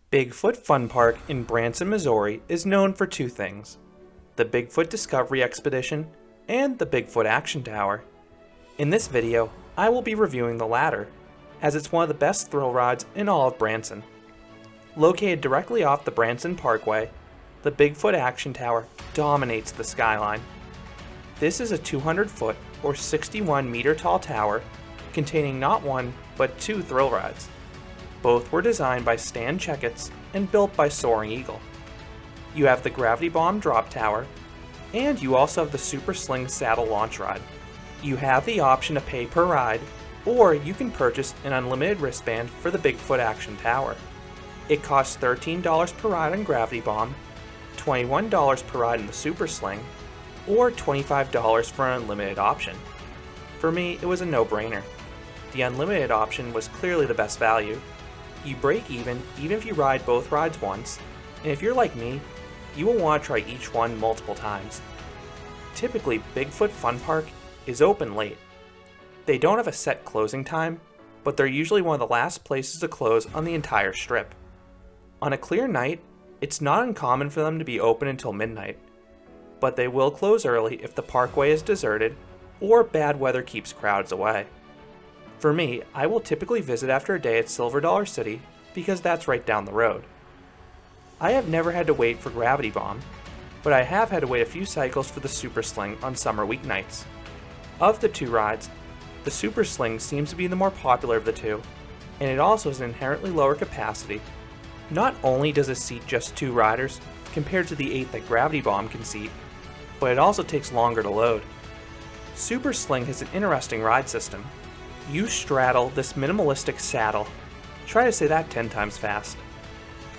Bigfoot Fun Park in Branson, Missouri is known for two things: the Bigfoot Discovery Expedition and the Bigfoot Action Tower. In this video, I will be reviewing the latter, as it's one of the best thrill rides in all of Branson. Located directly off the Branson Parkway, the Bigfoot Action Tower dominates the skyline. This is a 200-foot or 61-meter tall tower containing not one, but two thrill rides. Both were designed by Stan Checketts and built by Soaring Eagle. You have the Gravity Bomb Drop Tower, and you also have the Super Sling Saddle Launch Ride. You have the option to pay per ride, or you can purchase an unlimited wristband for the Bigfoot Action Tower. It costs $13 per ride on Gravity Bomb, $21 per ride in the Super Sling, or $25 for an unlimited option. For me, it was a no-brainer. The unlimited option was clearly the best value. You break even if you ride both rides once, and if you're like me, you will want to try each one multiple times. Typically, Bigfoot Fun Park is open late. They don't have a set closing time, but they're usually one of the last places to close on the entire strip. On a clear night, it's not uncommon for them to be open until midnight, but they will close early if the parkway is deserted or bad weather keeps crowds away. For me, I will typically visit after a day at Silver Dollar City because that's right down the road. I have never had to wait for Gravity Bomb, but I have had to wait a few cycles for the Super Sling on summer weeknights. Of the two rides, the Super Sling seems to be the more popular of the two, and it also has an inherently lower capacity. Not only does it seat just 2 riders, compared to the 8 that Gravity Bomb can seat, but it also takes longer to load. Super Sling has an interesting ride system. You straddle this minimalistic saddle. Try to say that 10 times fast.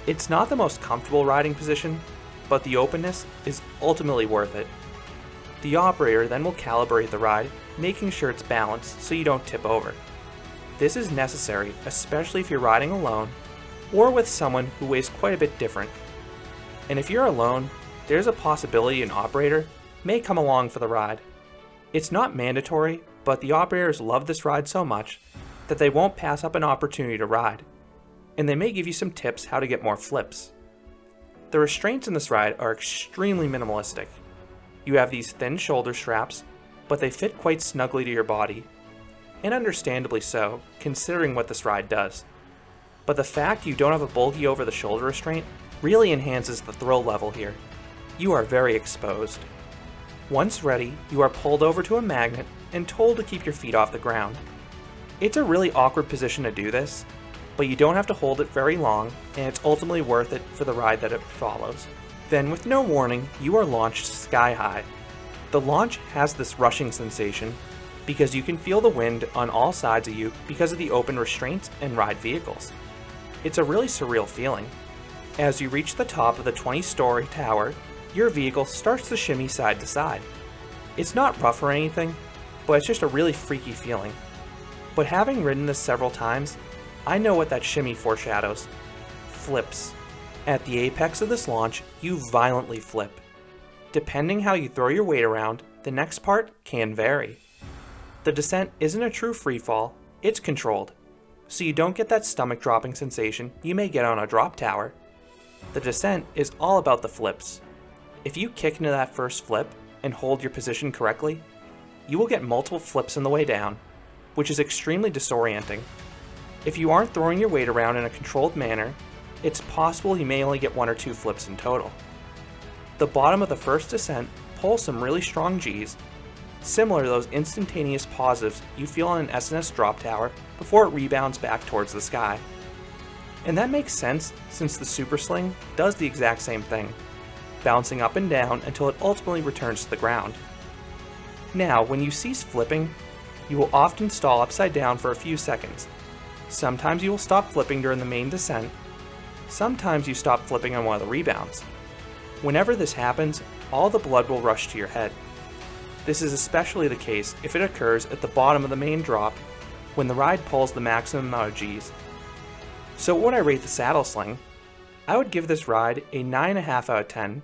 It's not the most comfortable riding position, but the openness is ultimately worth it. The operator then will calibrate the ride, making sure it's balanced so you don't tip over. This is necessary, especially if you're riding alone or with someone who weighs quite a bit different. And if you're alone, there's a possibility an operator may come along for the ride. It's not mandatory, but the operators love this ride so much that they won't pass up an opportunity to ride, and they may give you some tips how to get more flips. The restraints in this ride are extremely minimalistic. You have these thin shoulder straps, but they fit quite snugly to your body, and understandably so, considering what this ride does. But the fact you don't have a bulky over-the-shoulder restraint really enhances the thrill level here. You are very exposed. Once ready, you are pulled over to a magnet and told to keep your feet off the ground. It's a really awkward position to do this, but you don't have to hold it very long, and it's ultimately worth it for the ride that it follows. Then, with no warning, you are launched sky high. The launch has this rushing sensation because you can feel the wind on all sides of you because of the open restraints and ride vehicles. It's a really surreal feeling. As you reach the top of the 20-story tower, your vehicle starts to shimmy side to side. It's not rough or anything, but it's just a really freaky feeling. But having ridden this several times, I know what that shimmy foreshadows. Flips. At the apex of this launch, you violently flip. Depending how you throw your weight around, the next part can vary. The descent isn't a true free fall, it's controlled, so you don't get that stomach dropping sensation you may get on a drop tower. The descent is all about the flips. If you kick into that first flip and hold your position correctly, you will get multiple flips on the way down, which is extremely disorienting. If you aren't throwing your weight around in a controlled manner, it's possible you may only get 1 or 2 flips in total. The bottom of the first descent pulls some really strong G's, similar to those instantaneous positives you feel on an SNS drop tower before it rebounds back towards the sky. And that makes sense since the Super Sling does the exact same thing, bouncing up and down until it ultimately returns to the ground. Now, when you cease flipping, you will often stall upside down for a few seconds. Sometimes you will stop flipping during the main descent. Sometimes you stop flipping on one of the rebounds. Whenever this happens, all the blood will rush to your head. This is especially the case if it occurs at the bottom of the main drop when the ride pulls the maximum amount of G's. So what would I rate the Saddle Sling? I would give this ride a 9.5 out of 10.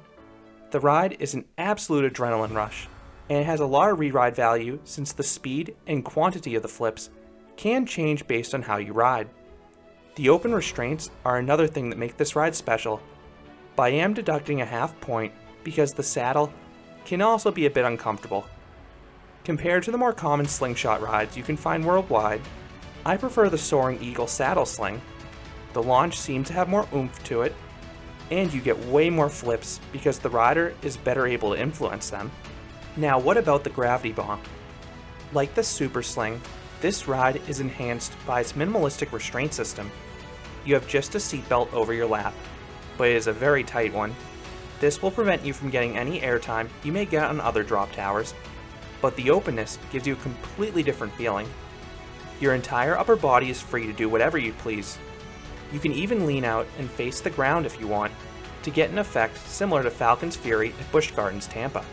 The ride is an absolute adrenaline rush, and it has a lot of re-ride value since the speed and quantity of the flips can change based on how you ride. The open restraints are another thing that make this ride special, but I am deducting a half point because the saddle can also be a bit uncomfortable. Compared to the more common slingshot rides you can find worldwide, I prefer the Soaring Eagle saddle sling. The launch seems to have more oomph to it, and you get way more flips because the rider is better able to influence them. Now what about the gravity bomb? Like the Super Sling, this ride is enhanced by its minimalistic restraint system. You have just a seatbelt over your lap, but it is a very tight one. This will prevent you from getting any airtime you may get on other drop towers, but the openness gives you a completely different feeling. Your entire upper body is free to do whatever you please. You can even lean out and face the ground if you want, to get an effect similar to Falcon's Fury at Busch Gardens, Tampa.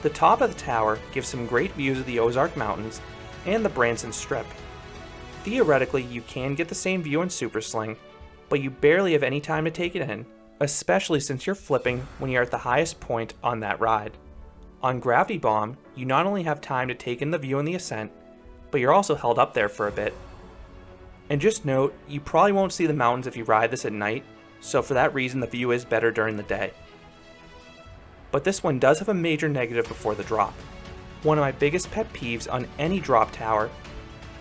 The top of the tower gives some great views of the Ozark Mountains and the Branson Strip. Theoretically, you can get the same view in Super Sling, but you barely have any time to take it in, especially since you're flipping when you're at the highest point on that ride. On Gravity Bomb, you not only have time to take in the view in the ascent, but you're also held up there for a bit. And just note, you probably won't see the mountains if you ride this at night, so for that reason the view is better during the day. But this one does have a major negative before the drop. One of my biggest pet peeves on any drop tower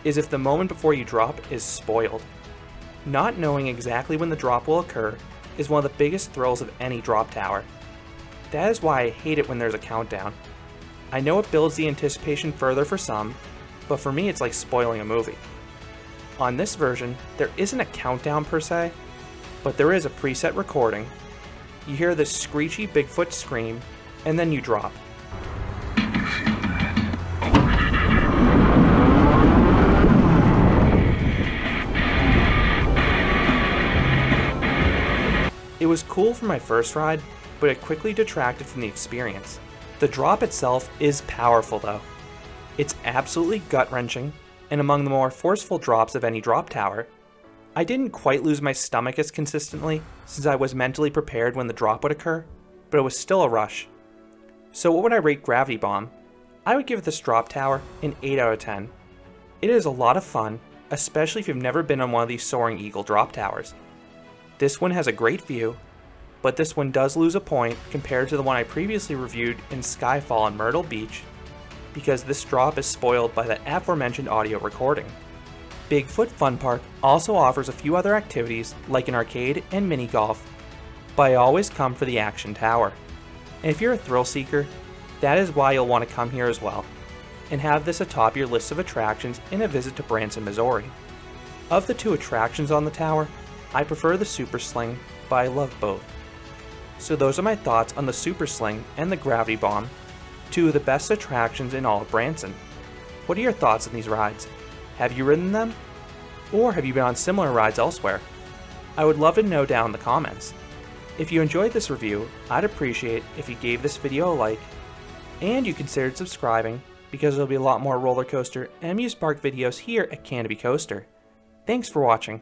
is if the moment before you drop is spoiled. Not knowing exactly when the drop will occur is one of the biggest thrills of any drop tower. That is why I hate it when there's a countdown. I know it builds the anticipation further for some, but for me it's like spoiling a movie. On this version, there isn't a countdown per se, but there is a preset recording. You hear this screechy Bigfoot scream, and then you drop. It was cool for my first ride, but it quickly detracted from the experience. The drop itself is powerful though. It's absolutely gut-wrenching, and among the more forceful drops of any drop tower. I didn't quite lose my stomach as consistently, since I was mentally prepared when the drop would occur, but it was still a rush. So what would I rate Gravity Bomb? I would give this drop tower an 8 out of 10. It is a lot of fun, especially if you've never been on one of these Soaring Eagle drop towers. This one has a great view, but this one does lose a point compared to the one I previously reviewed in Skyfall on Myrtle Beach, because this drop is spoiled by the aforementioned audio recording. Bigfoot Fun Park also offers a few other activities like an arcade and mini golf, but I always come for the Action Tower. And if you're a thrill seeker, that is why you'll want to come here as well, and have this atop your list of attractions in a visit to Branson, Missouri. Of the two attractions on the tower, I prefer the Super Sling, but I love both. So those are my thoughts on the Super Sling and the Gravity Bomb, two of the best attractions in all of Branson. What are your thoughts on these rides? Have you ridden them? Or have you been on similar rides elsewhere? I would love to know down in the comments. If you enjoyed this review, I'd appreciate if you gave this video a like, and you considered subscribing, because there'll be a lot more roller coaster and amusement park videos here at Canopy Coaster. Thanks for watching.